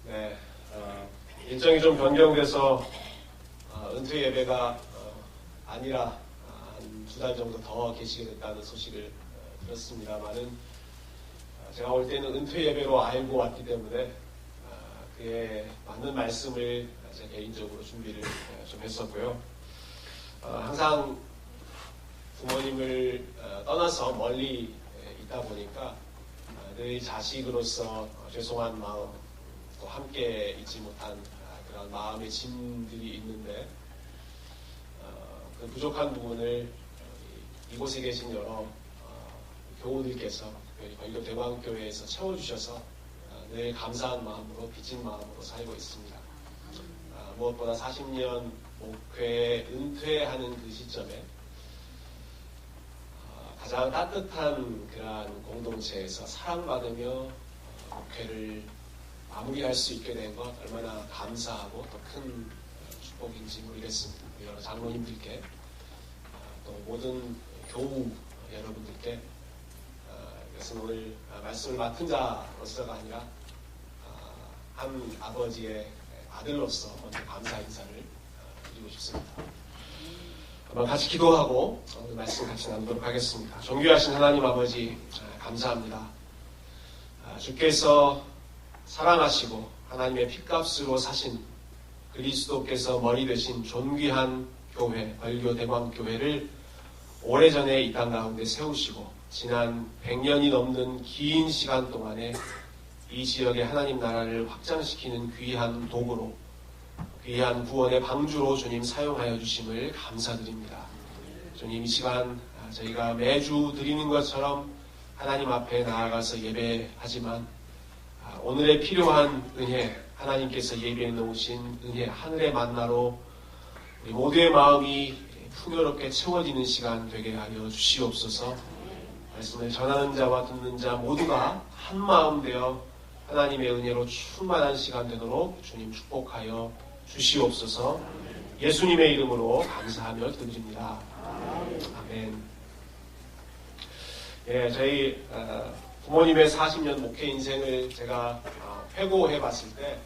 네, 일정이 좀 변경돼서 은퇴 예배가 아니라 한 2달 정도 더 계시게 됐다는 소식을 들었습니다만은 제가 올 때는 은퇴 예배로 알고 왔기 때문에 그에 맞는 말씀을 제 개인적으로 준비를 좀 했었고요. 항상 부모님을 떠나서 멀리 있다 보니까 늘 자식으로서 죄송한 마음, 또 함께 있지 못한 그런 마음의 짐들이 있는데 그 부족한 부분을 이곳에 계신 여러 교우들께서 특별히 벌교 대광교회에서 채워주셔서 늘 감사한 마음으로 빚진 마음으로 살고 있습니다. 무엇보다 40년 목회에 은퇴하는 그 시점에 가장 따뜻한 그러한 공동체에서 사랑받으며 목회를 마무리할 수 있게 된 것 얼마나 감사하고 또 큰 축복인지 모르겠습니다. 여러 장로님들께 또 모든 교우 여러분들께 이것은 오늘 말씀을 맡은 자로서가 아니라 한 아버지의 아들로서 먼저 감사 인사를 드리고 싶습니다. 한번 같이 기도하고 오늘 말씀 같이 나누도록 하겠습니다. 존귀하신 하나님 아버지 감사합니다. 주께서 사랑하시고 하나님의 핏값으로 사신 그리스도께서 머리 되신 존귀한 교회, 벌교 대광교회를 오래전에 이 땅 가운데 세우시고 지난 100년이 넘는 긴 시간 동안에 이 지역의 하나님 나라를 확장시키는 귀한 도구로, 귀한 구원의 방주로 주님 사용하여 주심을 감사드립니다. 주님 이 시간 저희가 매주 드리는 것처럼 하나님 앞에 나아가서 예배하지만 오늘의 필요한 은혜, 하나님께서 예비해 놓으신 은혜, 하늘의 만나로 우리 모두의 마음이 풍요롭게 채워지는 시간 되게 하여 주시옵소서. 말씀을 전하는 자와 듣는 자 모두가 한 마음 되어 하나님의 은혜로 충만한 시간 되도록 주님 축복하여 주시옵소서. 예수님의 이름으로 감사하며 드립니다. 아멘. 예, 저희 부모님의 40년 목회 인생을 제가 회고해 봤을 때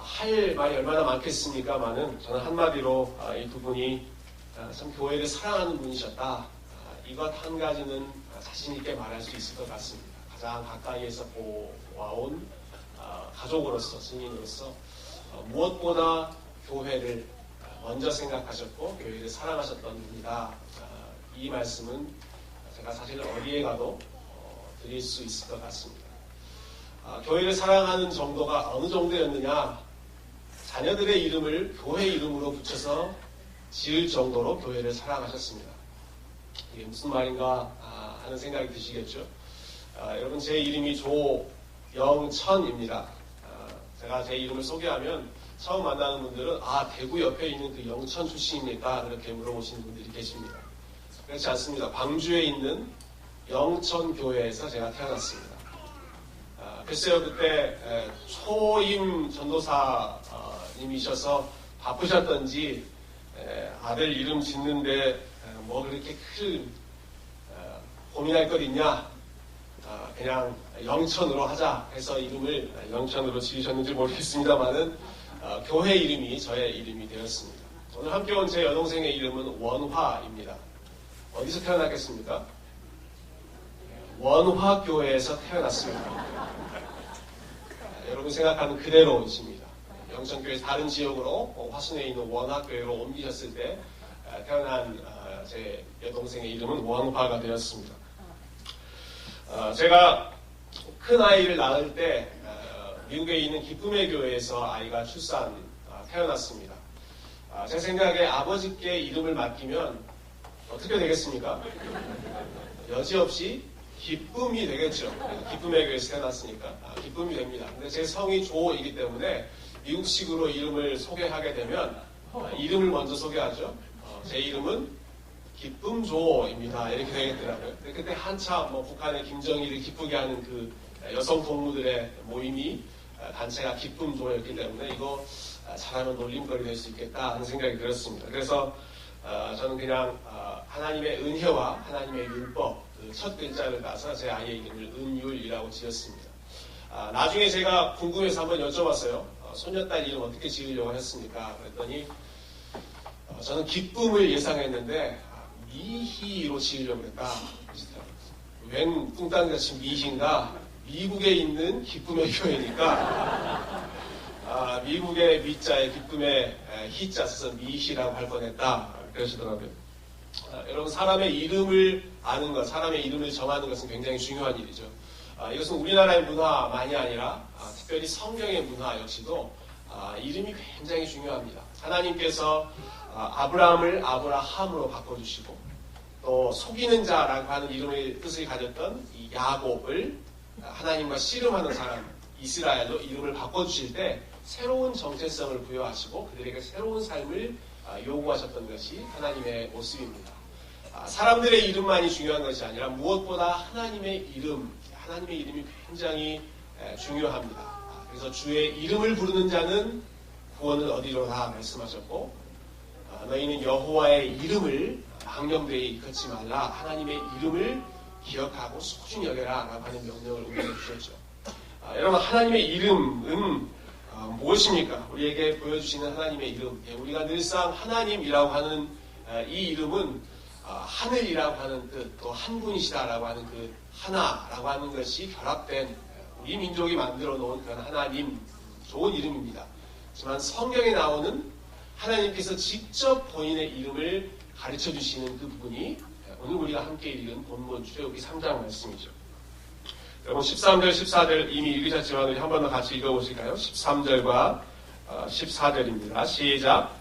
할 말이 얼마나 많겠습니까마는 저는 한마디로 이 두 분이 참 교회를 사랑하는 분이셨다. 이것 한 가지는 자신 있게 말할 수 있을 것 같습니다. 가장 가까이에서 보아온 가족으로서, 증인으로서 무엇보다 교회를 먼저 생각하셨고 교회를 사랑하셨던 분이다. 이 말씀은 제가 사실 어디에 가도 드릴 수 있을 것 같습니다. 교회를 사랑하는 정도가 어느 정도였느냐? 자녀들의 이름을 교회 이름으로 붙여서 지을 정도로 교회를 사랑하셨습니다. 이게 무슨 말인가 하는 생각이 드시겠죠? 여러분 제 이름이 조영천입니다. 제가 제 이름을 소개하면 처음 만나는 분들은 대구 옆에 있는 그 영천 출신입니까? 이렇게 물어보시는 분들이 계십니다. 그렇지 않습니다. 광주에 있는 영천교회에서 제가 태어났습니다. 글쎄요, 그때 초임 전도사님이셔서 바쁘셨던지 아들 이름 짓는데 뭐 그렇게 큰 고민할 것 있냐, 그냥 영천으로 하자 해서 이름을 영천으로 지으셨는지 모르겠습니다만은 교회 이름이 저의 이름이 되었습니다. 오늘 함께 온 제 여동생의 이름은 원화입니다. 어디서 태어났겠습니까? 원화교회에서 태어났습니다. 여러분 생각하는 그대로이십니다. 영천교회 다른 지역으로 화순에 있는 원화교회로 옮기셨을 때 태어난 제 여동생의 이름은 원화가 되었습니다. 제가 큰 아이를 낳을 때 미국에 있는 기쁨의 교회에서 아이가 태어났습니다. 제 생각에 아버지께 이름을 맡기면 어떻게 되겠습니까? 여지없이 기쁨이 되겠죠. 기쁨의 교회에서 태어났으니까 기쁨이 됩니다. 근데 제 성이 조이기 때문에 미국식으로 이름을 소개하게 되면 이름을 먼저 소개하죠. 제 이름은 기쁨조입니다. 이렇게 되겠더라고요. 근데 그때 한참 북한의 김정일을 기쁘게 하는 그 여성 동무들의 모임이 단체가 기쁨조였기 때문에 이거 잘하면 놀림거리 될 수 있겠다 하는 생각이 들었습니다. 그래서 저는 그냥 하나님의 은혜와 하나님의 율법 그 첫 글자를 따서 제 아이의 이름을 은율이라고 지었습니다. 나중에 제가 궁금해서 한번 여쭤봤어요. 손녀딸 이름 어떻게 지으려고 했습니까? 그랬더니 저는 기쁨을 예상했는데 미희로 지으려고 했다. 웬 뚱땅같이 미희인가? 미국에 있는 기쁨의 교회니까 미국의 미자에 기쁨의 희자 써서 미희라고 할 뻔했다. 그러시더라고요. 여러분, 사람의 이름을 아는 것, 사람의 이름을 정하는 것은 굉장히 중요한 일이죠. 이것은 우리나라의 문화만이 아니라 특별히 성경의 문화 역시도 이름이 굉장히 중요합니다. 하나님께서 아브라함을 아브라함으로 바꿔주시고 또 속이는 자라고 하는 이름의 뜻을 가졌던 이 야곱을 하나님과 씨름하는 사람 이스라엘로 이름을 바꿔주실 때 새로운 정체성을 부여하시고 그들에게 새로운 삶을 요구하셨던 것이 하나님의 모습입니다. 사람들의 이름만이 중요한 것이 아니라 무엇보다 하나님의 이름이 굉장히 중요합니다. 그래서 주의 이름을 부르는 자는 구원을 얻으리로다 말씀하셨고 너희는 여호와의 이름을 망령되이 일컫지 말라. 하나님의 이름을 기억하고 소중히 여겨라 라고 하는 명령을 우리에게 주셨죠. 여러분, 하나님의 이름은 무엇입니까? 우리에게 보여주시는 하나님의 이름, 우리가 늘상 하나님이라고 하는 이 이름은 하늘이라고 하는 뜻, 또 한 분이시다라고 하는 그 하나라고 하는 것이 결합된 우리 민족이 만들어 놓은 그런 하나님, 좋은 이름입니다. 하지만 성경에 나오는 하나님께서 직접 본인의 이름을 가르쳐 주시는 그 부분이 오늘 우리가 함께 읽은 본문 출애굽기 3장 말씀이죠. 여러분, 13절, 14절 이미 읽으셨지만 우리 한 번 더 같이 읽어보실까요? 13절과 14절입니다. 시작.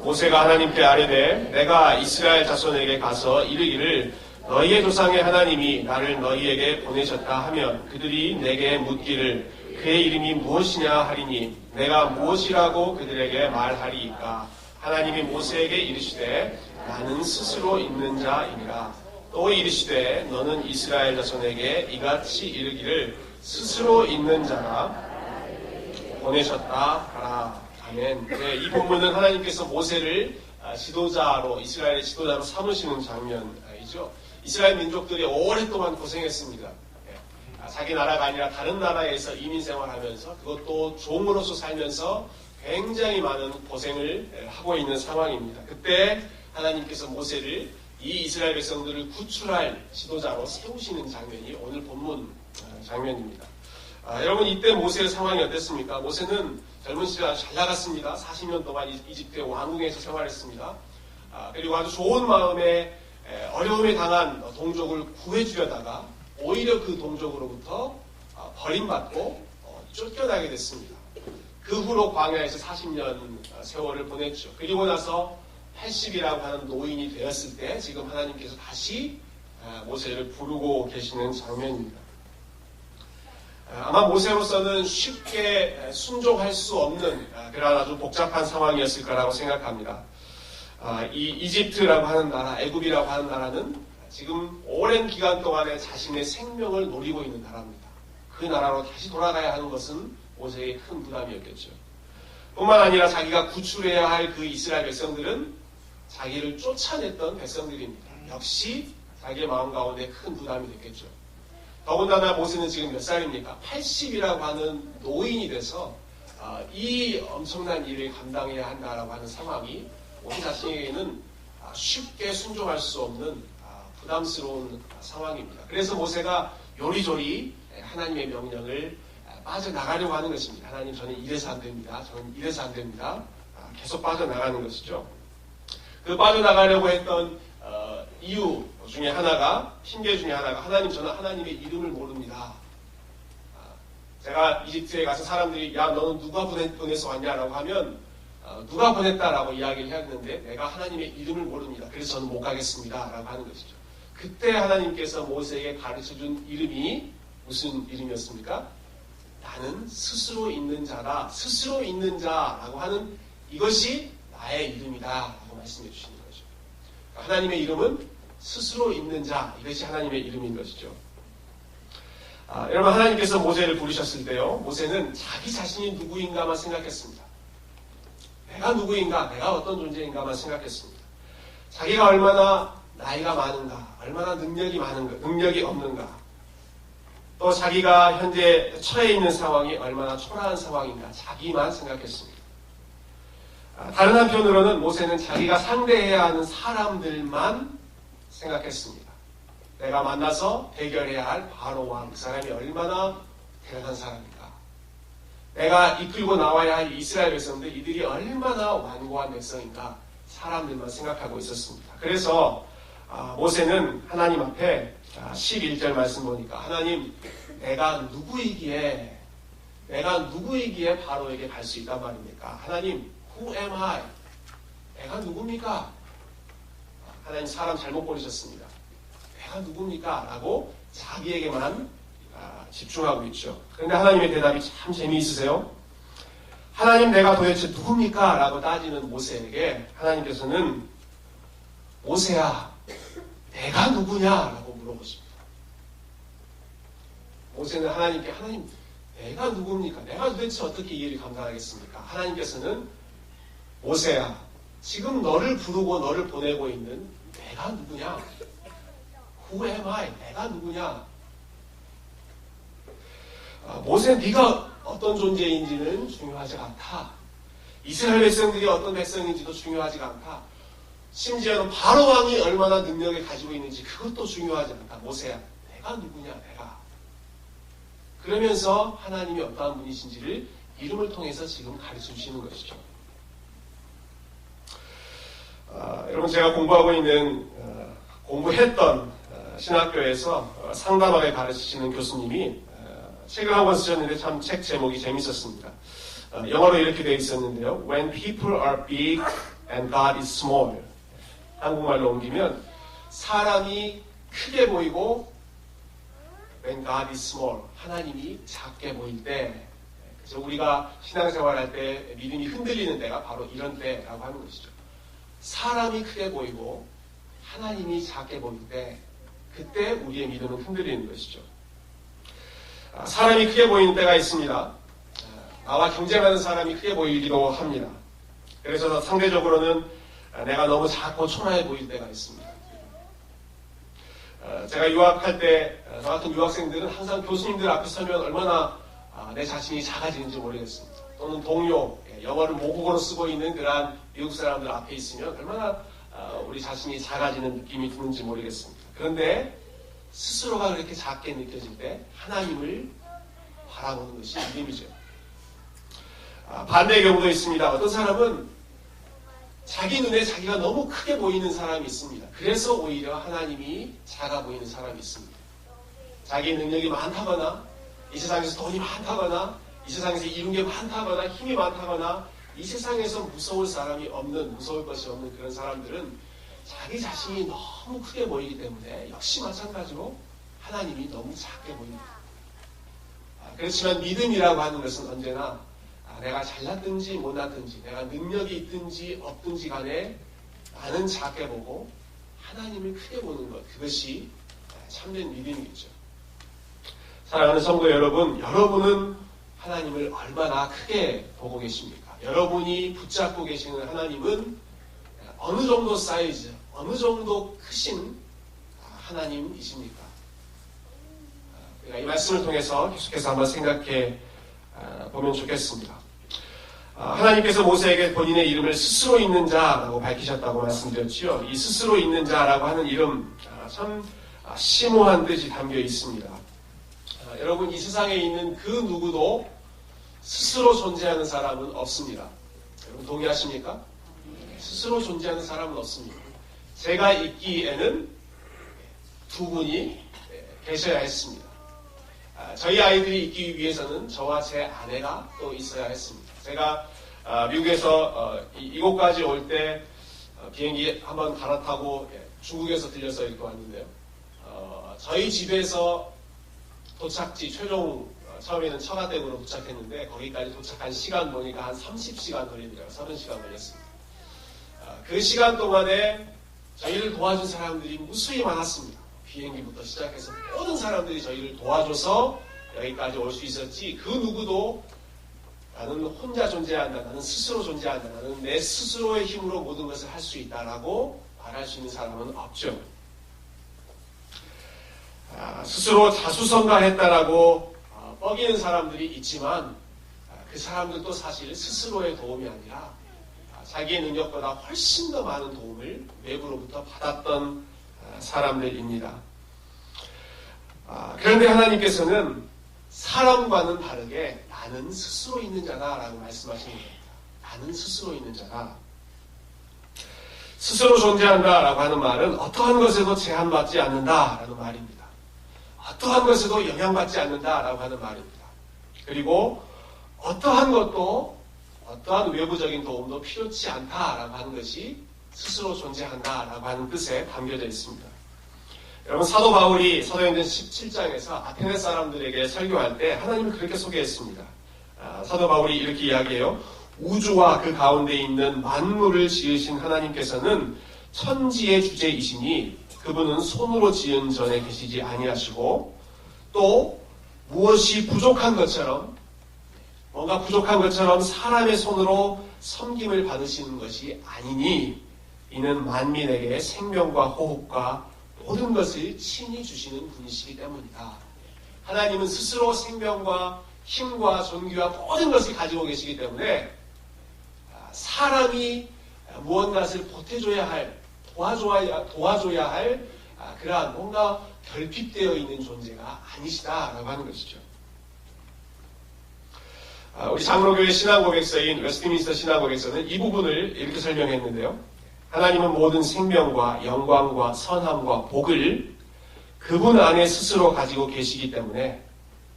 모세가 하나님께 아뢰되 내가 이스라엘 자손에게 가서 이르기를 너희의 조상의 하나님이 나를 너희에게 보내셨다 하면 그들이 내게 묻기를 그의 이름이 무엇이냐 하리니 내가 무엇이라고 그들에게 말하리이까. 하나님이 모세에게 이르시되 나는 스스로 있는 자이니라. 또 이르시되 너는 이스라엘 자손에게 이같이 이르기를 스스로 있는 자라 보내셨다 하라. 아멘. 네, 이 본문은 하나님께서 모세를 지도자로, 이스라엘의 지도자로 삼으시는 장면이죠. 이스라엘 민족들이 오랫동안 고생했습니다. 자기 나라가 아니라 다른 나라에서 이민 생활하면서 그것도 종으로서 살면서 굉장히 많은 고생을 하고 있는 상황입니다. 그때 하나님께서 모세를 이 이스라엘 백성들을 구출할 지도자로 세우시는 장면이 오늘 본문 장면입니다. 여러분, 이때 모세의 상황이 어땠습니까? 모세는 젊은 시절 아주 잘 나갔습니다. 40년 동안 이집트의 왕궁에서 생활했습니다. 그리고 아주 좋은 마음에 어려움에 당한 동족을 구해주려다가 오히려 그 동족으로부터 버림받고 쫓겨나게 됐습니다. 그 후로 광야에서 40년 세월을 보냈죠. 그리고 나서 80이라고 하는 노인이 되었을 때 지금 하나님께서 다시 모세를 부르고 계시는 장면입니다. 아마 모세로서는 쉽게 순종할 수 없는 그런 아주 복잡한 상황이었을 거라고 생각합니다. 이 이집트라고 하는 나라, 애굽이라고 하는 나라는 지금 오랜 기간 동안에 자신의 생명을 노리고 있는 나라입니다. 그 나라로 다시 돌아가야 하는 것은 모세의 큰 부담이었겠죠. 뿐만 아니라 자기가 구출해야 할 그 이스라엘 백성들은 자기를 쫓아냈던 백성들입니다. 역시 자기의 마음 가운데 큰 부담이 됐겠죠. 더군다나 모세는 지금 몇 살입니까? 80이라고 하는 노인이 돼서 이 엄청난 일을 감당해야 한다라고 하는 상황이 모세 자신에게는 쉽게 순종할 수 없는 부담스러운 상황입니다. 그래서 모세가 요리조리 하나님의 명령을 빠져나가려고 하는 것입니다. 하나님, 저는 이래서 안 됩니다. 저는 이래서 안 됩니다. 계속 빠져나가는 것이죠. 그 빠져나가려고 했던 이유 중에 하나가, 핑계 중에 하나가 하나님, 저는 하나님의 이름을 모릅니다. 제가 이집트에 가서 사람들이 야, 너는 누가 보내서 왔냐라고 하면 누가 보냈다라고 이야기를 했는데 내가 하나님의 이름을 모릅니다. 그래서 저는 못 가겠습니다. 라고 하는 것이죠. 그때 하나님께서 모세에게 가르쳐준 이름이 무슨 이름이었습니까? 나는 스스로 있는 자다. 스스로 있는 자라고 하는 이것이 나의 이름이다 라고 말씀해 주시는 거죠. 하나님의 이름은 스스로 있는 자, 이것이 하나님의 이름인 것이죠. 여러분, 하나님께서 모세를 부르셨을 때요, 모세는 자기 자신이 누구인가만 생각했습니다. 내가 누구인가, 내가 어떤 존재인가만 생각했습니다. 자기가 얼마나 나이가 많은가, 얼마나 능력이 많은가, 능력이 없는가, 또 자기가 현재 처해 있는 상황이 얼마나 초라한 상황인가 자기만 생각했습니다. 다른 한편으로는 모세는 자기가 상대해야 하는 사람들만 생각했습니다. 내가 만나서 해결해야 할 바로 왕, 그 사람이 얼마나 대단한 사람인가. 내가 이끌고 나와야 할 이스라엘 백성들, 이들이 얼마나 완고한 백성인가. 사람들만 생각하고 있었습니다. 그래서 모세는 하나님 앞에 11절 말씀 보니까 하나님, 내가 누구이기에 바로에게 갈 수 있단 말입니까? 하나님, Who am I? 내가 누굽니까? 하나님, 사람 잘못 보내셨습니다. 내가 누굽니까? 라고 자기에게만 집중하고 있죠. 그런데 하나님의 대답이 참 재미있으세요. 하나님, 내가 도대체 누굽니까? 라고 따지는 모세에게 하나님께서는 모세야, 내가 누구냐? 라고 물어보십니다. 모세는 하나님께 하나님, 내가 누굽니까? 내가 도대체 어떻게 이 일을 감당하겠습니까? 하나님께서는 모세야, 지금 너를 부르고 너를 보내고 있는 내가 누구냐? Who am I? 내가 누구냐? 모세, 네가 어떤 존재인지는 중요하지 않다. 이스라엘 백성들이 어떤 백성인지도 중요하지가 않다. 심지어는 바로 왕이 얼마나 능력을 가지고 있는지 그것도 중요하지 않다. 모세야, 내가 누구냐? 내가. 그러면서 하나님이 어떠한 분이신지를 이름을 통해서 지금 가르쳐 주시는 것이죠. 여러분, 제가 공부했던 신학교에서 상담학을 가르치시는 교수님이 책을 한 권 쓰셨는데 참 책 제목이 재밌었습니다. 영어로 이렇게 되어 있었는데요. When people are big and God is small. 한국말로 옮기면 사람이 크게 보이고 When God is small. 하나님이 작게 보일 때. 그래서 우리가 신앙생활할 때 믿음이 흔들리는 때가 바로 이런 때라고 하는 것이죠. 사람이 크게 보이고 하나님이 작게 보일 때 그때 우리의 믿음은 흔들리는 것이죠. 사람이 크게 보이는 때가 있습니다. 나와 경쟁하는 사람이 크게 보이기도 합니다. 그래서 상대적으로는 내가 너무 작고 초라해 보일 때가 있습니다. 제가 유학할 때 저 같은 유학생들은 항상 교수님들 앞에 서면 얼마나 내 자신이 작아지는지 모르겠습니다. 또는 동료, 영어를 모국어로 쓰고 있는 그러한 미국 사람들 앞에 있으면 얼마나 우리 자신이 작아지는 느낌이 드는지 모르겠습니다. 그런데 스스로가 그렇게 작게 느껴질 때 하나님을 바라보는 것이 믿음이죠. 반대의 경우도 있습니다. 어떤 사람은 자기 눈에 자기가 너무 크게 보이는 사람이 있습니다. 그래서 오히려 하나님이 작아 보이는 사람이 있습니다. 자기 능력이 많다거나 이 세상에서 돈이 많다거나 이 세상에서 이룬 게 많다거나 힘이 많다거나 이 세상에서 무서울 것이 없는 그런 사람들은 자기 자신이 너무 크게 보이기 때문에 역시 마찬가지로 하나님이 너무 작게 보입니다. 그렇지만 믿음이라고 하는 것은 언제나 내가 잘났든지 못났든지 내가 능력이 있든지 없든지 간에 나는 작게 보고 하나님을 크게 보는 것, 그것이 참된 믿음이겠죠. 사랑하는 성도 여러분, 여러분은 하나님을 얼마나 크게 보고 계십니까? 여러분이 붙잡고 계시는 하나님은 어느 정도 사이즈, 어느 정도 크신 하나님이십니까? 우리가 이 말씀을 통해서 계속해서 한번 생각해 보면 좋겠습니다. 하나님께서 모세에게 본인의 이름을 스스로 있는 자라고 밝히셨다고 말씀드렸지요. 이 스스로 있는 자라고 하는 이름 참 심오한 뜻이 담겨 있습니다. 여러분, 이 세상에 있는 그 누구도 스스로 존재하는 사람은 없습니다. 여러분 동의하십니까? 스스로 존재하는 사람은 없습니다. 제가 있기에는 두 분이 계셔야 했습니다. 저희 아이들이 있기 위해서는 저와 제 아내가 또 있어야 했습니다. 제가 미국에서 이곳까지 올 때 비행기 한번 갈아타고 중국에서 들려서 이렇게 왔는데요. 저희 집에서 도착지 최종 처음에는 처가댁으로 도착했는데 거기까지 도착한 시간 보니까 한 30시간 걸리더라고요. 30시간 걸렸습니다. 그 시간 동안에 저희를 도와준 사람들이 무수히 많았습니다. 비행기부터 시작해서 모든 사람들이 저희를 도와줘서 여기까지 올 수 있었지, 그 누구도 나는 혼자 존재한다, 나는 스스로 존재한다, 나는 내 스스로의 힘으로 모든 것을 할 수 있다라고 말할 수 있는 사람은 없죠. 스스로 자수성가했다라고 뻐기는 사람들이 있지만 그 사람들도 사실 스스로의 도움이 아니라 자기의 능력보다 훨씬 더 많은 도움을 외부로부터 받았던 사람들입니다. 그런데 하나님께서는 사람과는 다르게 나는 스스로 있는 자다라고 말씀하시는 겁니다. 나는 스스로 있는 자다. 스스로 존재한다라고 하는 말은 어떠한 것에도 제한받지 않는다라는 말입니다. 어떠한 것에도 영향받지 않는다라고 하는 말입니다. 그리고 어떠한 것도 어떠한 외부적인 도움도 필요치 않다라고 하는 것이 스스로 존재한다라고 하는 뜻에 담겨져 있습니다. 여러분, 사도 바울이 사도행전 17장에서 아테네 사람들에게 설교할 때 하나님을 그렇게 소개했습니다. 사도 바울이 이렇게 이야기해요. 우주와 그 가운데 있는 만물을 지으신 하나님께서는 천지의 주제이시니 그분은 손으로 지은 전에 계시지 아니하시고 또 무엇이 부족한 것처럼 뭔가 부족한 것처럼 사람의 손으로 섬김을 받으시는 것이 아니니 이는 만민에게 생명과 호흡과 모든 것을 친히 주시는 분이시기 때문이다. 하나님은 스스로 생명과 힘과 존귀와 모든 것을 가지고 계시기 때문에 사람이 무언가를 보태줘야 할, 도와줘야 할 그러한 뭔가 결핍되어 있는 존재가 아니시다라고 하는 것이죠. 우리 장로교회 신앙고백서인 웨스트민스터 신앙고백서는 이 부분을 이렇게 설명했는데요. 하나님은 모든 생명과 영광과 선함과 복을 그분 안에 스스로 가지고 계시기 때문에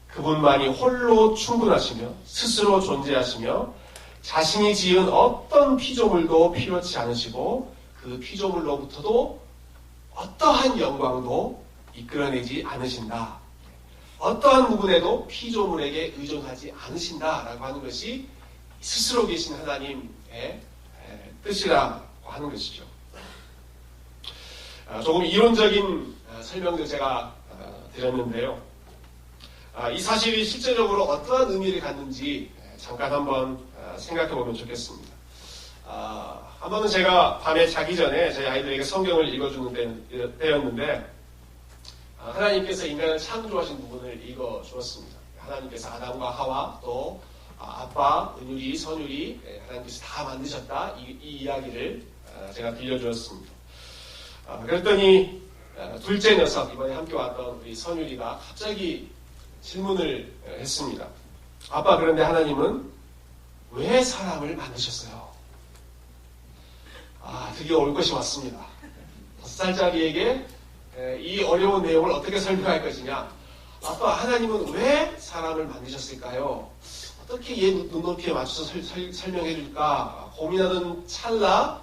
그분만이 홀로 충분하시며 스스로 존재하시며 자신이 지은 어떤 피조물도 필요치 않으시고 그 피조물로부터도 어떠한 영광도 이끌어내지 않으신다. 어떠한 부분에도 피조물에게 의존하지 않으신다라고 하는 것이 스스로 계신 하나님의 뜻이라고 하는 것이죠. 조금 이론적인 설명도 제가 드렸는데요. 이 사실이 실제적으로 어떠한 의미를 갖는지 잠깐 한번 생각해 보면 좋겠습니다. 한 번은 제가 밤에 자기 전에 저희 아이들에게 성경을 읽어주는 때였는데 하나님께서 인간을 창조하신 부분을 읽어주었습니다. 하나님께서 아담과 하와 또 아빠, 은율이, 선율이 하나님께서 다 만드셨다. 이 이야기를 제가 들려주었습니다. 그랬더니 둘째 녀석, 이번에 함께 왔던 우리 선율이가 갑자기 질문을 했습니다. 아빠, 그런데 하나님은 왜 사람을 만드셨어요? 드디어 올 것이 왔습니다. 5살짜리에게 이 어려운 내용을 어떻게 설명할 것이냐. 아빠, 하나님은 왜 사람을 만드셨을까요? 어떻게 얘 눈높이에 맞춰서 설명해 줄까 고민하던 찰나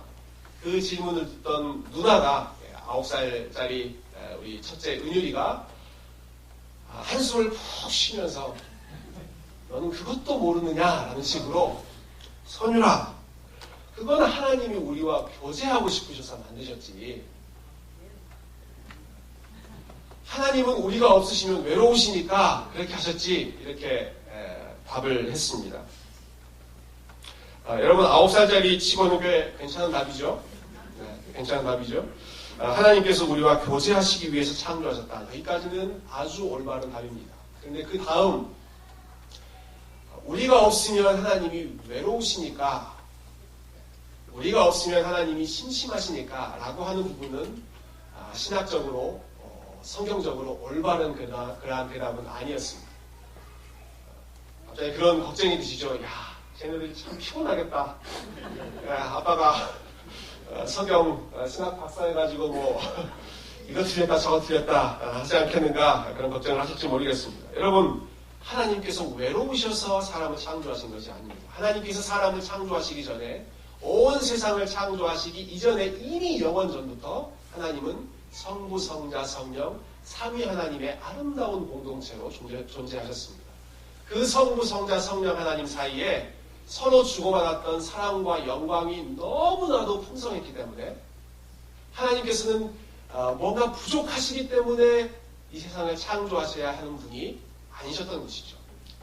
그 질문을 듣던 누나가 9살짜리 우리 첫째 은율이가 한숨을 푹 쉬면서 너는 그것도 모르느냐라는 식으로 선율아, 그건 하나님이 우리와 교제하고 싶으셔서 만드셨지. 하나님은 우리가 없으시면 외로우시니까 그렇게 하셨지. 이렇게 답을 했습니다. 여러분 9살짜리 치고는 꽤 괜찮은 답이죠. 괜찮은 답이죠. 하나님께서 우리와 교제하시기 위해서 창조하셨다. 여기까지는 아주 올바른 답입니다. 그런데 그 다음 우리가 없으면 하나님이 외로우시니까 우리가 없으면 하나님이 심심하시니까 라고 하는 부분은 신학적으로 성경적으로 올바른 그러한 대답은 아니었습니다. 갑자기 그런 걱정이 드시죠. 야, 쟤네들이 참 피곤하겠다. 아빠가 성경 신학 박사 해가지고 뭐 이거 틀렸다 저거 틀렸다 하지 않겠는가 그런 걱정을 하실지 모르겠습니다. 여러분, 하나님께서 외로우셔서 사람을 창조하신 것이 아닙니다. 하나님께서 사람을 창조하시기 전에 온 세상을 창조하시기 이전에 이미 영원 전부터 하나님은 성부, 성자, 성령 삼위 하나님의 아름다운 공동체로 존재하셨습니다. 그 성부, 성자, 성령 하나님 사이에 서로 주고받았던 사랑과 영광이 너무나도 풍성했기 때문에 하나님께서는 뭔가 부족하시기 때문에 이 세상을 창조하셔야 하는 분이 아니셨던 것이죠.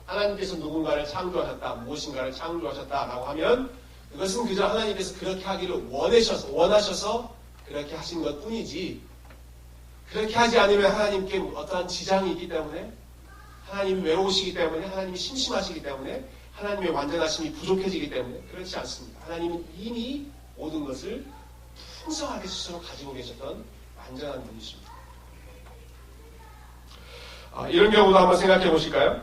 하나님께서 누군가를 창조하셨다, 무엇인가를 창조하셨다라고 하면 그것은 그저 하나님께서 그렇게 하기를 원하셔서 그렇게 하신 것 뿐이지 그렇게 하지 않으면 하나님께 어떠한 지장이 있기 때문에, 하나님이 외로우시기 때문에, 하나님이 심심하시기 때문에, 하나님의 완전하심이 부족해지기 때문에 그렇지 않습니다. 하나님은 이미 모든 것을 풍성하게 스스로 가지고 계셨던 완전한 분이십니다. 이런 경우도 한번 생각해 보실까요?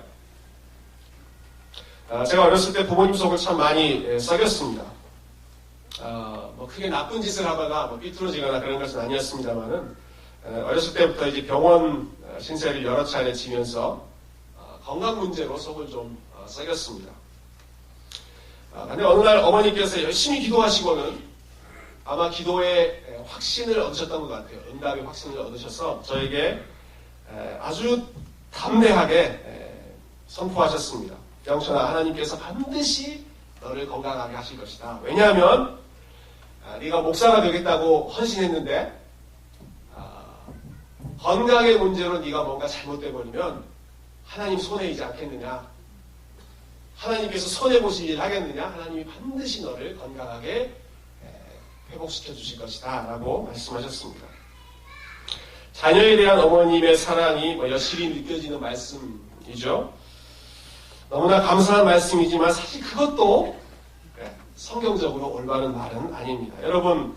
제가 어렸을 때 부모님 속을 참 많이 썩였습니다. 뭐 크게 나쁜 짓을 하거나 뭐 삐뚤어지거나 그런 것은 아니었습니다만은, 어렸을 때부터 이제 병원 신세를 여러 차례 지면서 건강 문제로 속을 좀 썩였습니다. 근데 어느 날 어머니께서 열심히 기도하시고는 아마 기도에 확신을 얻으셨던 것 같아요. 응답의 확신을 얻으셔서 저에게 아주 담대하게 선포하셨습니다. 영천아, 하나님께서 반드시 너를 건강하게 하실 것이다. 왜냐하면 네가 목사가 되겠다고 헌신했는데 건강의 문제로 네가 뭔가 잘못돼 버리면 하나님 손해이지 않겠느냐? 하나님께서 손해보실 일 하겠느냐? 하나님이 반드시 너를 건강하게 회복시켜 주실 것이다 라고 말씀하셨습니다. 자녀에 대한 어머님의 사랑이 여실히 느껴지는 말씀이죠. 너무나 감사한 말씀이지만 사실 그것도 성경적으로 올바른 말은 아닙니다. 여러분,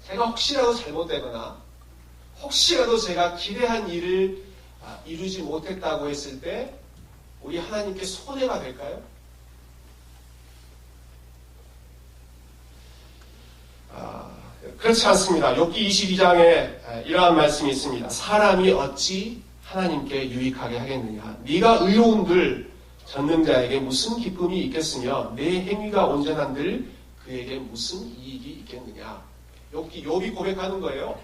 제가 혹시라도 잘못되거나 혹시라도 제가 기대한 일을 이루지 못했다고 했을 때 우리 하나님께 손해가 될까요? 그렇지 않습니다. 욥기 22장에 이러한 말씀이 있습니다. 사람이 어찌 하나님께 유익하게 하겠느냐? 네가 의로운들 전능자에게 무슨 기쁨이 있겠으며 내 행위가 온전한들 그에게 무슨 이익이 있겠느냐? 욥이 고백하는 거예요.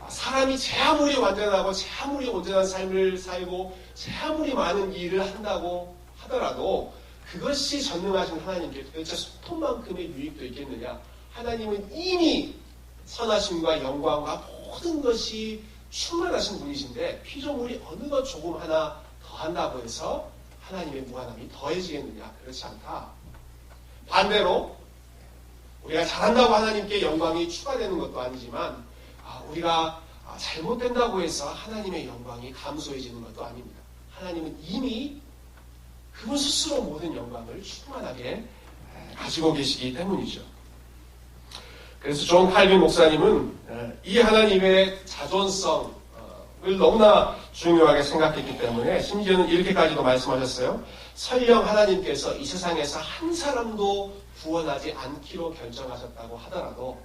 사람이 제 아무리 완전하고 제 아무리 온전한 삶을 살고 제 아무리 많은 일을 한다고 하더라도 그것이 전능하신 하나님께 도대체 손톱만큼의 유익도 있겠느냐? 하나님은 이미 선하심과 영광과 모든 것이 충만하신 분이신데 피조물이 어느 것 조금 하나 더한다고 해서 하나님의 무한함이 더해지겠느냐? 그렇지 않다. 반대로 우리가 잘한다고 하나님께 영광이 추가되는 것도 아니지만 우리가 잘못된다고 해서 하나님의 영광이 감소해지는 것도 아닙니다. 하나님은 이미 그분 스스로 모든 영광을 충만하게 가지고 계시기 때문이죠. 그래서 존 칼빈 목사님은 이 하나님의 자존성을 너무나 중요하게 생각했기 때문에 심지어는 이렇게까지도 말씀하셨어요. 설령 하나님께서 이 세상에서 한 사람도 구원하지 않기로 결정하셨다고 하더라도,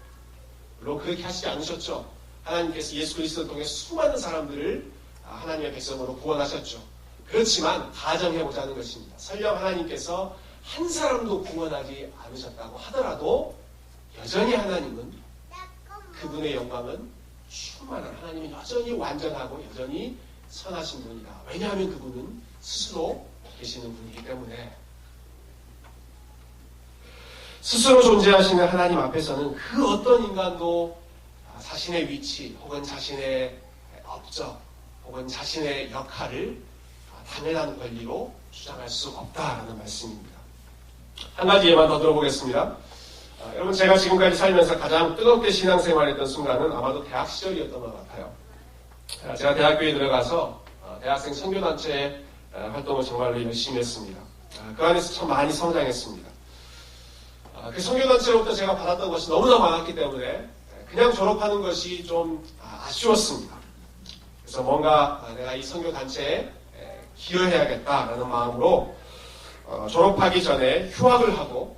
물론 그렇게 하시지 않으셨죠. 하나님께서 예수 그리스도를 통해 수많은 사람들을 하나님의 백성으로 구원하셨죠. 그렇지만 가정해보자는 것입니다. 설령 하나님께서 한 사람도 구원하지 않으셨다고 하더라도 여전히 하나님은 그분의 영광은 충만한, 하나님은 여전히 완전하고 여전히 선하신 분이다. 왜냐하면 그분은 스스로 계시는 분이기 때문에. 스스로 존재하시는 하나님 앞에서는 그 어떤 인간도 자신의 위치 혹은 자신의 업적 혹은 자신의 역할을 당연한 권리로 주장할 수 없다라는 말씀입니다. 한 가지 예만 더 들어보겠습니다. 여러분, 제가 지금까지 살면서 가장 뜨겁게 신앙생활했던 순간은 아마도 대학 시절이었던 것 같아요. 제가 대학교에 들어가서 대학생 선교단체 활동을 정말로 열심히 했습니다. 그 안에서 참 많이 성장했습니다. 그 선교단체로부터 제가 받았던 것이 너무나 많았기 때문에 그냥 졸업하는 것이 좀 아쉬웠습니다. 그래서 뭔가 내가 이 선교단체에 기여해야겠다라는 마음으로 졸업하기 전에 휴학을 하고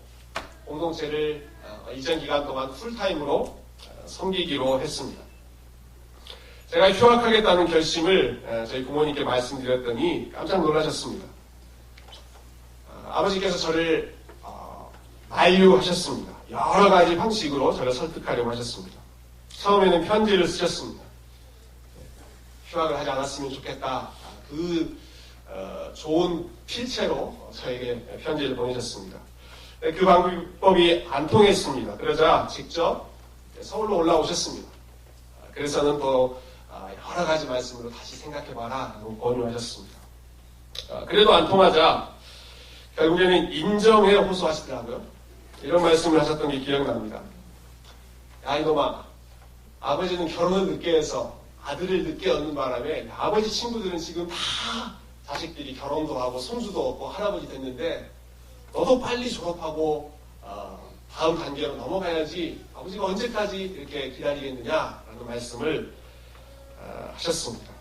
공동체를 이전 기간 동안 풀타임으로 섬기기로 했습니다. 제가 휴학하겠다는 결심을 저희 부모님께 말씀드렸더니 깜짝 놀라셨습니다. 아버지께서 저를 만류하셨습니다. 여러 가지 방식으로 저를 설득하려고 하셨습니다. 처음에는 편지를 쓰셨습니다. 휴학을 하지 않았으면 좋겠다. 좋은 필체로 저에게 편지를 보내셨습니다. 그 방법이 안 통했습니다. 그러자 직접 서울로 올라오셨습니다. 그래서는 또 여러 가지 말씀으로 다시 생각해봐라 라고 권유하셨습니다. 그래도 안 통하자 결국에는 인정에 호소하시더라고요. 이런 말씀을 하셨던 게 기억납니다. 야, 이놈아, 아버지는 결혼을 늦게 해서 아들을 늦게 얻는 바람에 아버지 친구들은 지금 다 자식들이 결혼도 하고 손주도 얻고 할아버지 됐는데 너도 빨리 졸업하고 다음 단계로 넘어가야지 아버지가 언제까지 이렇게 기다리겠느냐라는 말씀을 하셨습니다.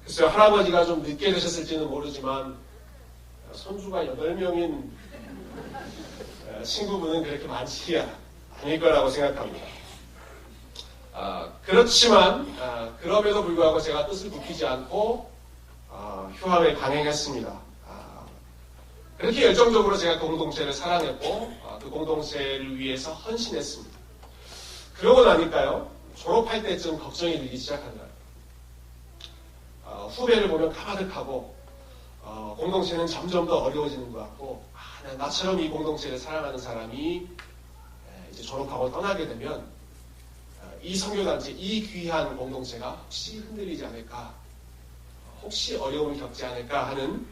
글쎄요, 할아버지가 좀 늦게 되셨을지는 모르지만 손주가 8명인 친구분은 그렇게 많지 않을 거라고 생각합니다. 그렇지만 그럼에도 불구하고 제가 뜻을 굽히지 않고 휴학을 강행했습니다. 그렇게 열정적으로 제가 공동체를 사랑했고 그 공동체를 위해서 헌신했습니다. 그러고 나니까요, 졸업할 때쯤 걱정이 들기 시작한 거예요. 후배를 보면 까마득하고 공동체는 점점 더 어려워지는 것 같고 나처럼 이 공동체를 사랑하는 사람이 이제 졸업하고 떠나게 되면 이 선교단체, 이 귀한 공동체가 혹시 흔들리지 않을까, 혹시 어려움을 겪지 않을까 하는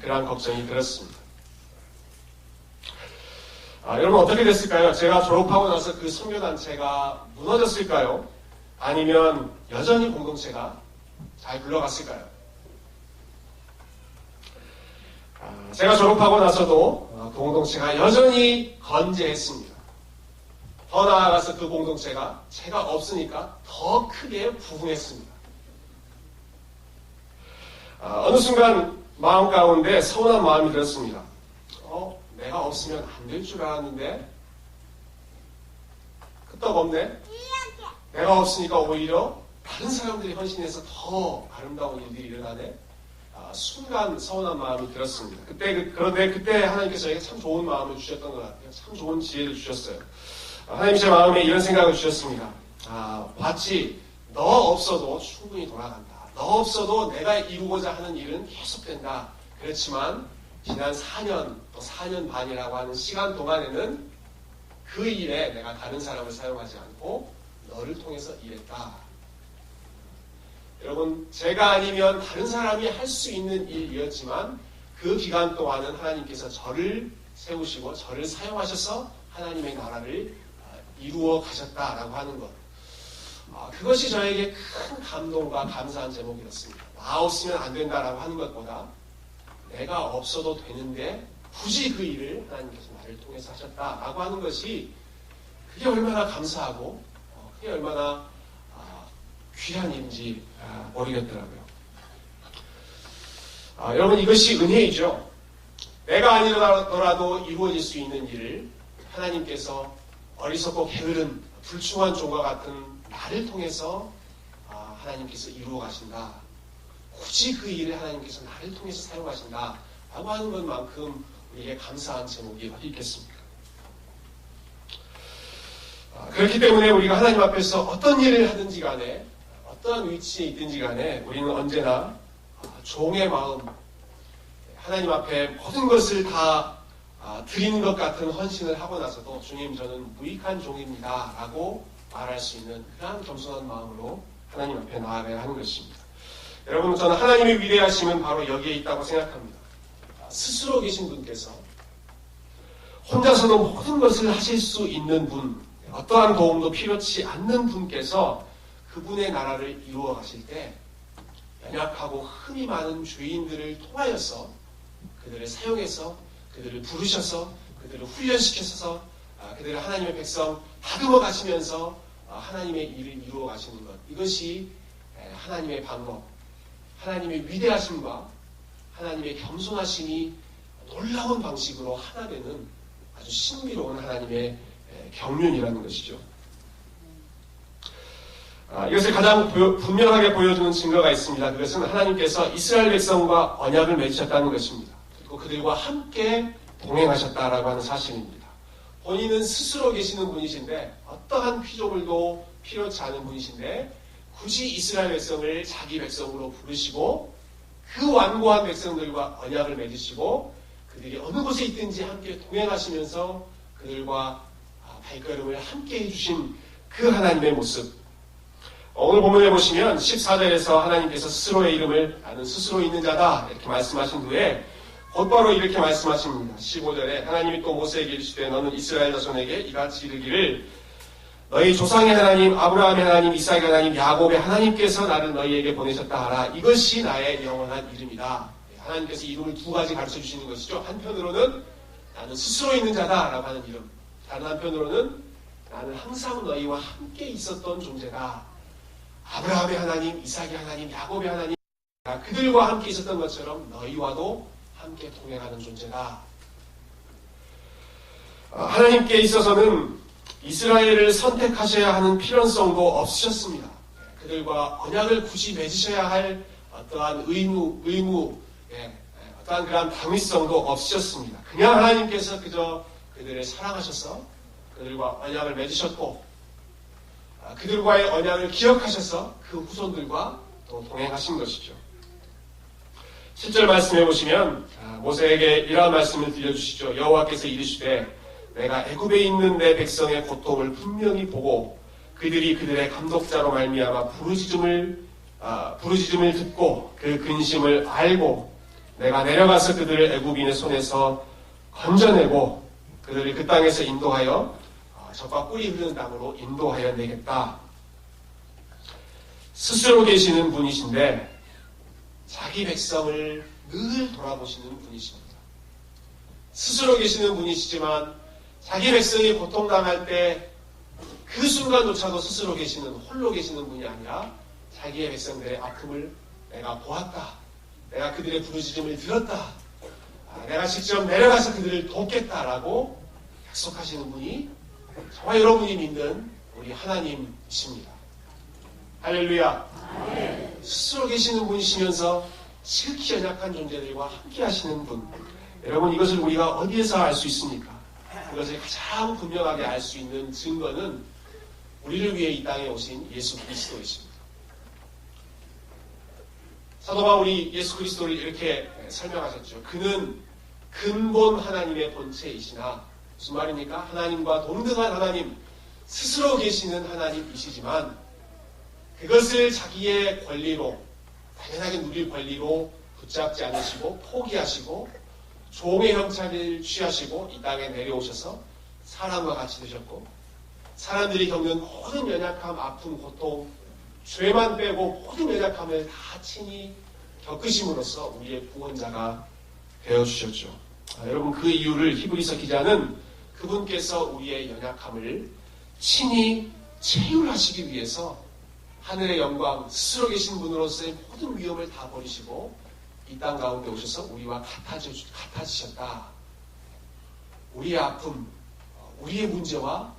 그러한 걱정이 들었습니다. 여러분 어떻게 됐을까요? 제가 졸업하고 나서 그 선교단체가 무너졌을까요? 아니면 여전히 공동체가 잘 굴러갔을까요? 제가 졸업하고 나서도 그 공동체가 여전히 건재했습니다. 더 나아가서 그 공동체가 제가 없으니까 더 크게 부흥했습니다. 어느 순간 마음 가운데 서운한 마음이 들었습니다. 내가 없으면 안 될 줄 알았는데 끄떡없네. 내가 없으니까 오히려 다른 사람들이 헌신해서 더 아름다운 일들이 일어나네. 순간 서운한 마음이 들었습니다. 그런데 그때 하나님께서 저에게 참 좋은 마음을 주셨던 것 같아요. 참 좋은 지혜를 주셨어요. 하나님 제 마음에 이런 생각을 주셨습니다. 봤지, 너 없어도 충분히 돌아간다. 너 없어도 내가 이루고자 하는 일은 계속된다. 그렇지만 지난 4년, 또 4년 반이라고 하는 시간 동안에는 그 일에 내가 다른 사람을 사용하지 않고 너를 통해서 일했다. 여러분, 제가 아니면 다른 사람이 할 수 있는 일이었지만 그 기간 동안은 하나님께서 저를 세우시고 저를 사용하셔서 하나님의 나라를 이루어 가셨다라고 하는 것. 그것이 저에게 큰 감동과 감사한 제목이었습니다. 나 없으면 안 된다라고 하는 것보다 내가 없어도 되는데 굳이 그 일을 하나님께서 나를 통해서 하셨다라고 하는 것이 그게 얼마나 감사하고 그게 얼마나 귀한 일인지 모르겠더라고요. 여러분, 이것이 은혜이죠. 내가 아니더라도 이루어질 수 있는 일을 하나님께서 어리석고 게으른 불충한 종과 같은 나를 통해서 하나님께서 이루어 가신다. 굳이 그 일을 하나님께서 나를 통해서 사용하신다 라고 하는 것만큼 우리에게 감사한 제목이 어디 있겠습니까? 그렇기 때문에 우리가 하나님 앞에서 어떤 일을 하든지 간에 어떠한 위치에 있든지 간에 우리는 언제나 종의 마음, 하나님 앞에 모든 것을 다 드리는 것 같은 헌신을 하고 나서도 주님, 저는 무익한 종입니다 라고 말할 수 있는 그러한 겸손한 마음으로 하나님 앞에 나아가야 하는 것입니다. 여러분, 저는 하나님의 위대하심은 바로 여기에 있다고 생각합니다. 스스로 계신 분께서 혼자서도 모든 것을 하실 수 있는 분, 어떠한 도움도 필요치 않는 분께서 그분의 나라를 이루어 가실 때 연약하고 흠이 많은 죄인들을 통하여서 그들을 사용해서 그들을 부르셔서 그들을 훈련시켜서 그들을 하나님의 백성 다듬어 가시면서 하나님의 일을 이루어 가시는 것, 이것이 하나님의 방법, 하나님의 위대하심과 하나님의 겸손하심이 놀라운 방식으로 하나 되는 아주 신비로운 하나님의 경륜이라는 것이죠. 이것을 가장 분명하게 보여주는 증거가 있습니다. 그것은 하나님께서 이스라엘 백성과 언약을 맺으셨다는 것입니다. 그리고 그들과 함께 동행하셨다라고 하는 사실입니다. 본인은 스스로 계시는 분이신데 어떠한 피조물도 필요치 않은 분이신데 굳이 이스라엘 백성을 자기 백성으로 부르시고 그 완고한 백성들과 언약을 맺으시고 그들이 어느 곳에 있든지 함께 동행하시면서 그들과 발걸음을 함께 해주신 그 하나님의 모습. 오늘 본문에 보시면 14절에서 하나님께서 스스로의 이름을 나는 스스로 있는 자다 이렇게 말씀하신 후에 곧바로 이렇게 말씀하십니다. 15절에 하나님이 또 모세에게 이르시되 너는 이스라엘 자손에게 이같이 이르기를 너희 조상의 하나님, 아브라함의 하나님, 이삭의 하나님, 야곱의 하나님께서 나를 너희에게 보내셨다 하라. 이것이 나의 영원한 이름이다. 하나님께서 이름을 두 가지 가르쳐 주시는 것이죠. 한편으로는 나는 스스로 있는 자다라고 하는 이름. 다른 한편으로는 나는 항상 너희와 함께 있었던 존재다. 아브라함의 하나님, 이삭의 하나님, 야곱의 하나님, 그들과 함께 있었던 것처럼 너희와도 함께 동행하는 존재다. 하나님께 있어서는 이스라엘을 선택하셔야 하는 필연성도 없으셨습니다. 그들과 언약을 굳이 맺으셔야 할 어떠한 의무, 어떠한 그러한 당위성도 없으셨습니다. 그냥 하나님께서 그저 그들을 사랑하셔서 그들과 언약을 맺으셨고 그들과의 언약을 기억하셔서 그 후손들과 또 동행하신 것이죠. 7절 말씀해 보시면 모세에게 이러한 말씀을 들려주시죠. 여호와께서 이르시되 내가 애굽에 있는 내 백성의 고통을 분명히 보고 그들이 그들의 감독자로 말미암아 부르짖음을 듣고 그 근심을 알고 내가 내려가서 그들을 애굽인의 손에서 건져내고 그들을 그 땅에서 인도하여 젖과 꿀이 흐르는 땅으로 인도하여 내겠다. 스스로 계시는 분이신데 자기 백성을 늘 돌아보시는 분이십니다. 스스로 계시는 분이시지만 자기 백성이 고통당할 때 그 순간조차도 스스로 계시는, 홀로 계시는 분이 아니라 자기의 백성들의 아픔을 내가 보았다. 내가 그들의 부르짖음을 들었다. 내가 직접 내려가서 그들을 돕겠다라고 약속하시는 분이 정말 여러분이 믿는 우리 하나님이십니다. 할렐루야. 네. 스스로 계시는 분이시면서 지극히 연약한 존재들과 함께 하시는 분. 여러분 이것을 우리가 어디에서 알 수 있습니까? 그것을 가장 분명하게 알 수 있는 증거는 우리를 위해 이 땅에 오신 예수 그리스도이십니다. 사도 바울이 예수 그리스도를 이렇게 설명하셨죠. 그는 근본 하나님의 본체이시나 무슨 말입니까? 하나님과 동등한 하나님, 스스로 계시는 하나님이시지만 그것을 자기의 권리로, 당연하게 누릴 권리로 붙잡지 않으시고 포기하시고 종의 형체를 취하시고 이 땅에 내려오셔서 사람과 같이 되셨고 사람들이 겪는 모든 연약함, 아픔, 고통, 죄만 빼고 모든 연약함을 다 친히 겪으심으로써 우리의 구원자가 되어주셨죠. 여러분 그 이유를 히브리서 기자는 그분께서 우리의 연약함을 친히 체휼하시기 위해서 하늘의 영광, 스스로 계신 분으로서의 모든 위험을 다 버리시고 이 땅 가운데 오셔서 우리와 같아지셨다. 우리의 아픔, 우리의 문제와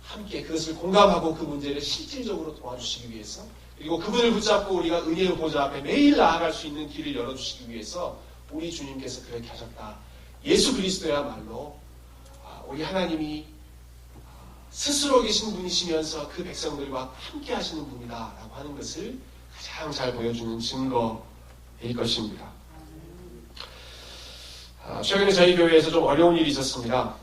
함께 그것을 공감하고 그 문제를 실질적으로 도와주시기 위해서 그리고 그분을 붙잡고 우리가 은혜의 보좌 앞에 매일 나아갈 수 있는 길을 열어주시기 위해서 우리 주님께서 그렇게 하셨다. 예수 그리스도야말로 우리 하나님이 스스로 계신 분이시면서 그 백성들과 함께 하시는 분이다라고 하는 것을 가장 잘 보여주는 증거일 것입니다. 최근에 저희 교회에서 좀 어려운 일이 있었습니다.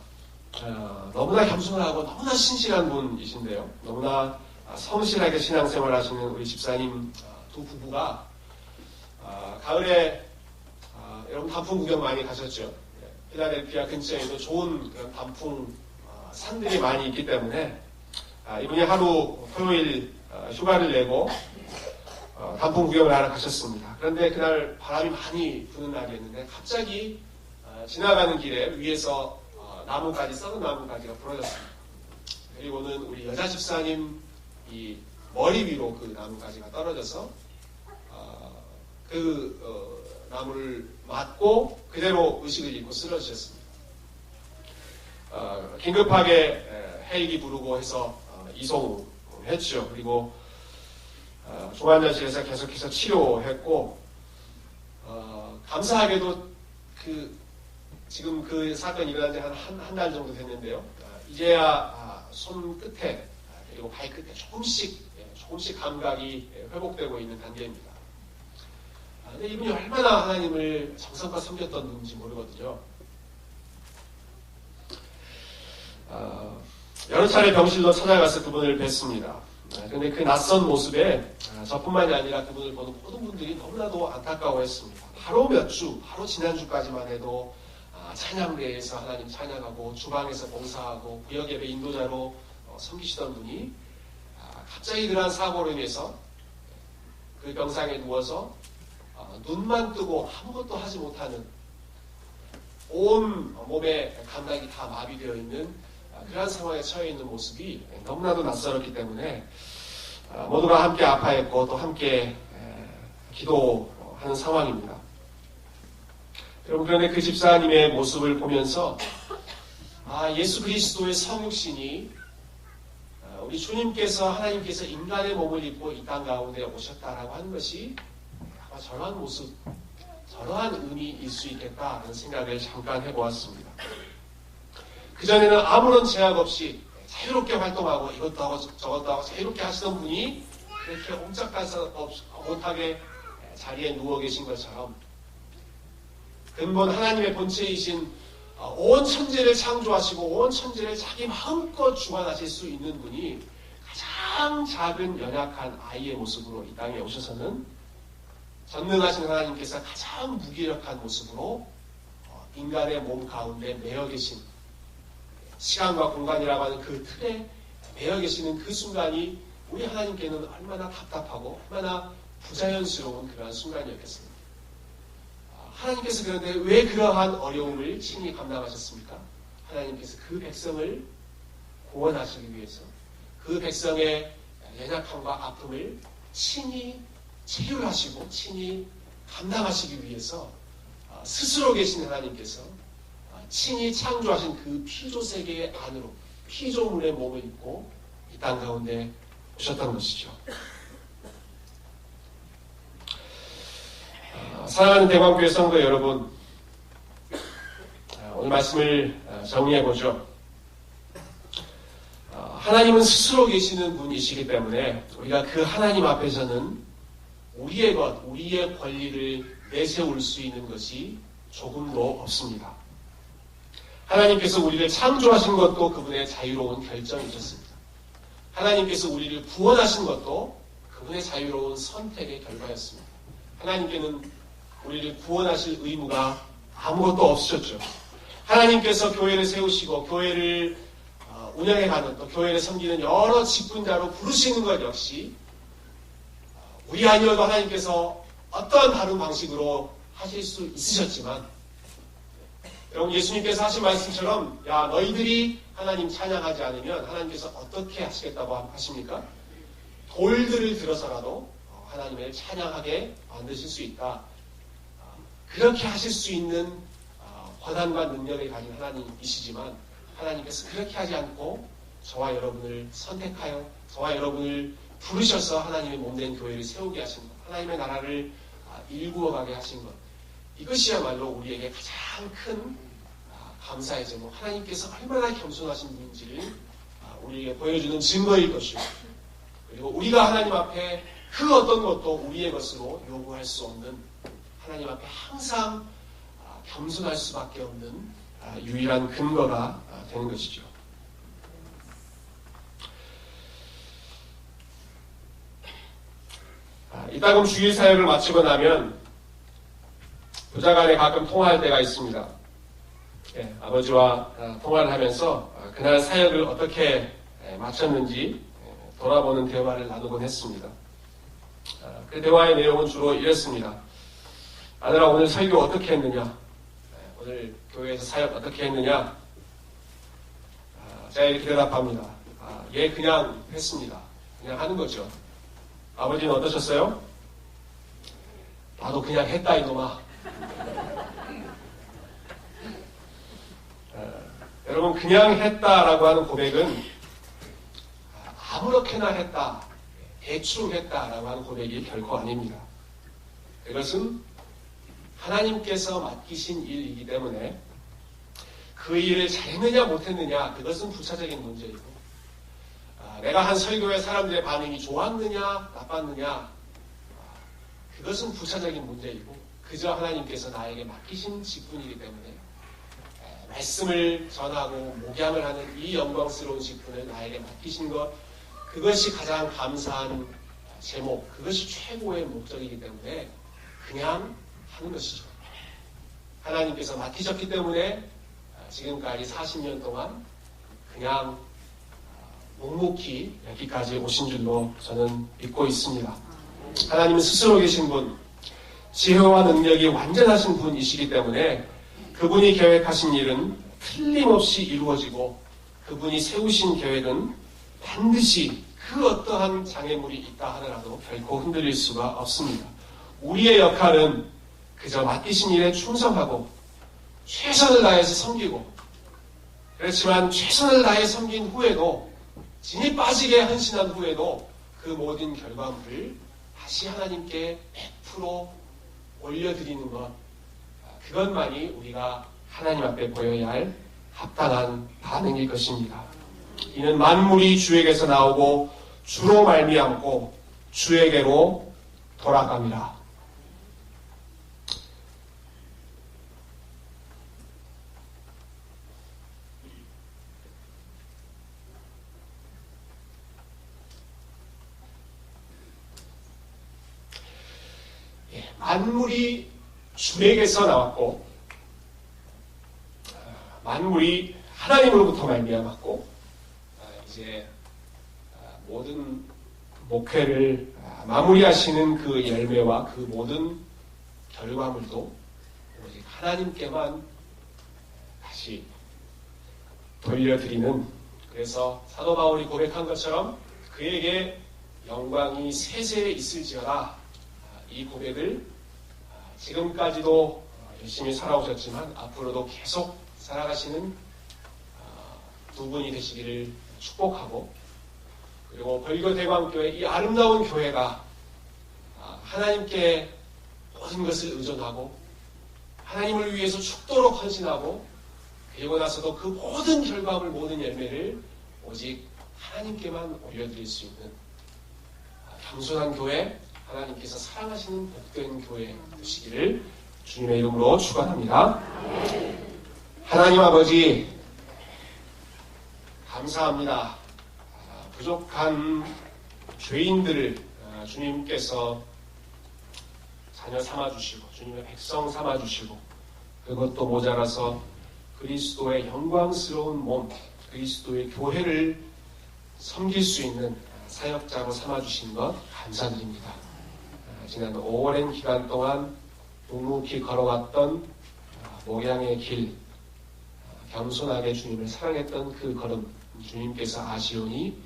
너무나 겸손하고 너무나 신실한 분이신데요. 너무나 성실하게 신앙생활 하시는 우리 집사님 두 부부가 가을에 여러분 단풍 구경 많이 가셨죠? 필라델피아 근처에도 좋은 그런 단풍 산들이 많이 있기 때문에 이분이 하루 토요일 휴가를 내고 단풍 구경을 하러 가셨습니다. 그런데 그날 바람이 많이 부는 날이었는데 갑자기 지나가는 길에 위에서 나무가지, 썩은 나무가지가 부러졌습니다. 그리고는 우리 여자 집사님 이 머리 위로 그 나무가지가 떨어져서 나무를 맞고 그대로 의식을 잃고 쓰러지셨습니다. 긴급하게 헬기 부르고 해서 이송했죠. 그리고 종합연실에서 계속해서 치료했고 감사하게도 지금 그 사건이 일어난 지 한 달 정도 됐는데요. 이제야 손 끝에 그리고 발 끝에 조금씩 감각이 회복되고 있는 단계입니다. 근데 이분이 얼마나 하나님을 정성껏 섬겼던 분인지 모르거든요. 여러 차례 병실로 찾아가서 그분을 뵀습니다. 그런데 그 낯선 모습에 저뿐만이 아니라 그분을 보는 모든 분들이 너무나도 안타까워했습니다. 바로 지난주까지만 해도 찬양대에서 하나님 찬양하고 주방에서 봉사하고 구역예배 인도자로 섬기시던 분이 갑자기 그러한 사고로 인해서 그 병상에 누워서 눈만 뜨고 아무것도 하지 못하는 온 몸의 감각이 다 마비되어 있는 그러한 상황에 처해 있는 모습이 너무나도 낯설었기 때문에 모두가 함께 아파했고 또 함께 기도하는 상황입니다. 여러분, 그런데 그 집사님의 모습을 보면서 예수 그리스도의 성육신이 우리 주님께서 하나님께서 인간의 몸을 입고 이 땅 가운데 오셨다라고 하는 것이 아마 저러한 모습, 저러한 의미일 수 있겠다라는 생각을 잠깐 해보았습니다. 그전에는 아무런 제약 없이 자유롭게 활동하고 이것도 하고 저것도 하고 자유롭게 하시던 분이 그렇게 옴짝달싹 못하게 자리에 누워 계신 것처럼 근본 하나님의 본체이신 온 천지를 창조하시고 온 천지를 자기 마음껏 주관하실 수 있는 분이 가장 작은 연약한 아이의 모습으로 이 땅에 오셔서는 전능하신 하나님께서 가장 무기력한 모습으로 인간의 몸 가운데 매여 계신 시간과 공간이라고 하는 그 틀에 매여 계시는 그 순간이 우리 하나님께는 얼마나 답답하고 얼마나 부자연스러운 그러한 순간이었겠습니까? 하나님께서 그런데 왜 그러한 어려움을 친히 감당하셨습니까? 하나님께서 그 백성을 구원하시기 위해서 그 백성의 연약함과 아픔을 친히 체휼하시고 친히 감당하시기 위해서 스스로 계신 하나님께서 친히 창조하신 그 피조 세계의 안으로 피조물의 몸을 입고 이 땅 가운데 오셨던 것이죠. 사랑하는 대광교회 성도 여러분, 오늘 말씀을 정리해보죠. 하나님은 스스로 계시는 분이시기 때문에 우리가 그 하나님 앞에서는 우리의 것, 우리의 권리를 내세울 수 있는 것이 조금도 없습니다. 하나님께서 우리를 창조하신 것도 그분의 자유로운 결정이셨습니다. 하나님께서 우리를 구원하신 것도 그분의 자유로운 선택의 결과였습니다. 하나님께는 우리를 구원하실 의무가 아무것도 없으셨죠. 하나님께서 교회를 세우시고 교회를 운영해가는 또 교회를 섬기는 여러 직분자로 부르시는 것 역시 우리 아니어도 하나님께서 어떠한 다른 방식으로 하실 수 있으셨지만 여러분, 예수님께서 하신 말씀처럼 너희들이 하나님 찬양하지 않으면 하나님께서 어떻게 하시겠다고 하십니까? 돌들을 들어서라도 하나님을 찬양하게 만드실 수 있다. 그렇게 하실 수 있는 권한과 능력을 가진 하나님이시지만 하나님께서 그렇게 하지 않고 저와 여러분을 선택하여 저와 여러분을 부르셔서 하나님의 몸된 교회를 세우게 하신 것, 하나님의 나라를 일구어가게 하신 것, 이것이야말로 우리에게 가장 큰 감사의 제목, 하나님께서 얼마나 겸손하신 분인지를 우리에게 보여주는 증거일 것이고, 그리고 우리가 하나님 앞에 그 어떤 것도 우리의 것으로 요구할 수 없는, 하나님 앞에 항상 겸손할 수밖에 없는 유일한 근거가 되는 것이죠. 이따금 주일 사역을 마치고 나면 부자간에 가끔 통화할 때가 있습니다. 아버지와 통화를 하면서 그날 사역을 어떻게 마쳤는지 돌아보는 대화를 나누곤 했습니다. 그 대화의 내용은 주로 이랬습니다. 아들아, 오늘 설교 어떻게 했느냐? 오늘 교회에서 사역 어떻게 했느냐? 제가 이렇게 대답합니다. 예, 그냥 했습니다. 그냥 하는 거죠. 아버지는 어떠셨어요? 나도 그냥 했다, 이놈아. 여러분, 그냥 했다라고 하는 고백은 아무렇게나 했다, 대충 했다라고 하는 고백이 결코 아닙니다. 이것은 하나님께서 맡기신 일이기 때문에 그 일을 잘했느냐 못했느냐, 그것은 부차적인 문제이고, 내가 한 설교에 사람들의 반응이 좋았느냐 나빴느냐, 그것은 부차적인 문제이고, 그저 하나님께서 나에게 맡기신 직분이기 때문에 말씀을 전하고 목양을 하는 이 영광스러운 직분을 나에게 맡기신 것, 그것이 가장 감사한 제목, 그것이 최고의 목적이기 때문에 그냥 하는 것이죠. 하나님께서 맡기셨기 때문에 지금까지 40년 동안 그냥 묵묵히 여기까지 오신 줄로 저는 믿고 있습니다. 하나님은 스스로 계신 분, 지혜와 능력이 완전하신 분이시기 때문에 그분이 계획하신 일은 틀림없이 이루어지고 그분이 세우신 계획은 반드시 그 어떠한 장애물이 있다 하더라도 결코 흔들릴 수가 없습니다. 우리의 역할은 그저 맡기신 일에 충성하고 최선을 다해서 섬기고, 그렇지만 최선을 다해 섬긴 후에도, 진이 빠지게 헌신한 후에도 그 모든 결과물을 다시 하나님께 100% 올려드리는 것, 그것만이 우리가 하나님 앞에 보여야 할 합당한 반응일 것입니다. 이는 만물이 주에게서 나오고 주로 말미암고 주에게로 돌아갑니다. 만물이 주에게서 나왔고 만물이 하나님으로부터 말미암았고 이제 모든 목회를 마무리하시는 그 열매와 그 모든 결과물도 오직 하나님께만 다시 돌려드리는, 그래서 사도 바울이 고백한 것처럼 그에게 영광이 세세에 있을지어다, 이 고백을 지금까지도 열심히 살아오셨지만 앞으로도 계속 살아가시는 두 분이 되시기를 축복하고, 그리고 벌교대광교회 이 아름다운 교회가 하나님께 모든 것을 의존하고 하나님을 위해서 죽도록 헌신하고, 그리고 나서도 그 모든 결과물, 모든 열매를 오직 하나님께만 올려드릴 수 있는 겸손한 교회, 하나님께서 사랑하시는 복된 교회 되시기를 주님의 이름으로 축원합니다. 하나님 아버지, 감사합니다. 부족한 죄인들을 주님께서 자녀 삼아주시고 주님의 백성 삼아주시고, 그것도 모자라서 그리스도의 영광스러운 몸, 그리스도의 교회를 섬길 수 있는 사역자로 삼아주신 것 감사드립니다. 지난 오랜 기간 동안 묵묵히 걸어왔던 목양의 길, 겸손하게 주님을 사랑했던 그 걸음, 주님께서 아시오니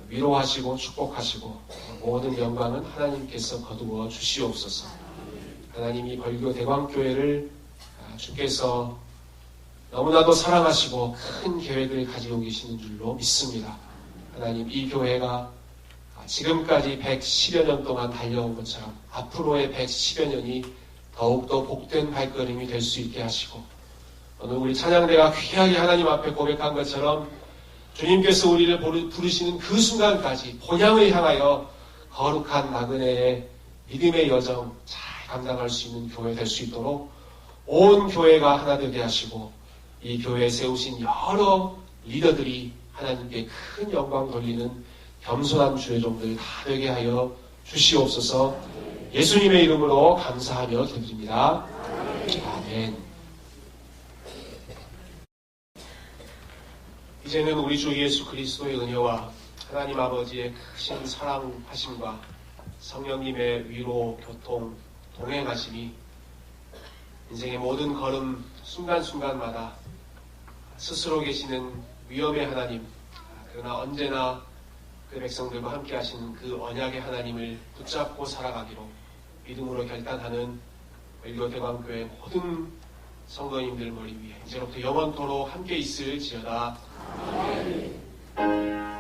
위로하시고 축복하시고 모든 영광은 하나님께서 거두어 주시옵소서. 하나님이 벌교 대광교회를 주께서 너무나도 사랑하시고 큰 계획을 가지고 계시는 줄로 믿습니다. 하나님, 이 교회가 지금까지 110여 년 동안 달려온 것처럼 앞으로의 110여 년이 더욱더 복된 발걸음이 될 수 있게 하시고, 오늘 우리 찬양대가 귀하게 하나님 앞에 고백한 것처럼 주님께서 우리를 부르시는 그 순간까지 본향을 향하여 거룩한 나그네의 믿음의 여정 잘 감당할 수 있는 교회 될 수 있도록 온 교회가 하나 되게 하시고, 이 교회에 세우신 여러 리더들이 하나님께 큰 영광 돌리는 겸손한 주의 종들 다 되게 하여 주시옵소서. 예수님의 이름으로 감사하며 기도드립니다. 아멘. 이제는 우리 주 예수 그리스도의 은혜와 하나님 아버지의 크신 사랑하심과 성령님의 위로, 교통, 동행하심이 인생의 모든 걸음 순간순간마다 스스로 계시는 위엄의 하나님, 그러나 언제나 그 백성들과 함께 하시는 그 언약의 하나님을 붙잡고 살아가기로 믿음으로 결단하는 벌교 대광교회 모든 성도님들 머리 위에 이제로부터 영원토록 함께 있을지어다. 아멘.